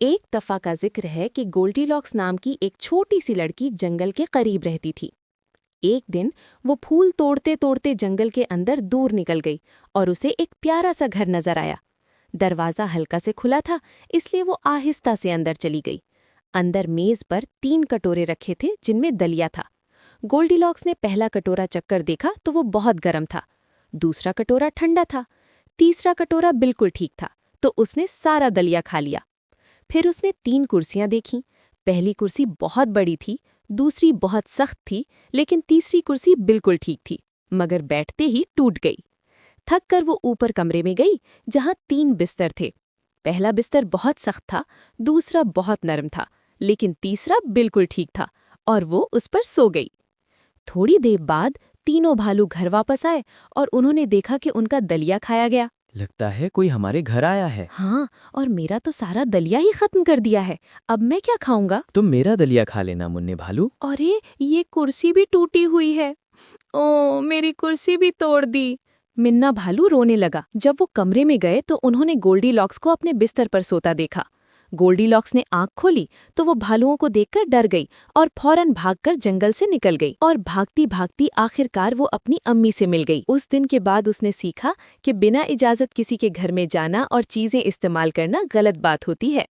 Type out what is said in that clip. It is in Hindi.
एक दफा का जिक्र है कि गोल्डीलॉक्स नाम की एक छोटी सी लड़की जंगल के करीब रहती थी। एक दिन वो फूल तोड़ते तोड़ते जंगल के अंदर दूर निकल गई और उसे एक प्यारा सा घर नजर आया। दरवाजा हल्का से खुला था, इसलिए वो आहिस्ता से अंदर चली गई। अंदर मेज पर 3 कटोरे रखे थे जिनमें दलिया था। गोल्डीलॉक्स ने पहला कटोरा चक्कर देखा तो वो बहुत गर्म था। दूसरा कटोरा ठंडा था। तीसरा कटोरा बिल्कुल ठीक था, तो उसने सारा दलिया खा लिया। फिर उसने 3 कुर्सियां देखीं। पहली कुर्सी बहुत बड़ी थी, दूसरी बहुत सख्त थी, लेकिन तीसरी कुर्सी बिल्कुल ठीक थी, मगर बैठते ही टूट गई। थक कर वो ऊपर कमरे में गई, जहां 3 बिस्तर थे। पहला बिस्तर बहुत सख्त था, दूसरा बहुत नरम था, लेकिन तीसरा बिल्कुल ठीक था और वो उस पर सो गई। थोड़ी देर बाद तीनों भालू घर वापस आए और उन्होंने देखा कि उनका दलिया खाया गया। लगता है कोई हमारे घर आया है। हाँ, और मेरा तो सारा दलिया ही खत्म कर दिया है। अब मैं क्या खाऊंगा? तुम मेरा दलिया खा लेना मुन्ने भालू। अरे, ये कुर्सी भी टूटी हुई है। ओ, मेरी कुर्सी भी तोड़ दी। मिन्ना भालू रोने लगा। जब वो कमरे में गए तो उन्होंने गोल्डीलॉक्स को अपने बिस्तर पर सोता देखा। गोल्डीलॉक्स ने आंख खोली तो वो भालुओं को देखकर डर गई और फौरन भागकर जंगल से निकल गई और भागती भागती आखिरकार वो अपनी अम्मी से मिल गई। उस दिन के बाद उसने सीखा कि बिना इजाजत किसी के घर में जाना और चीजें इस्तेमाल करना गलत बात होती है।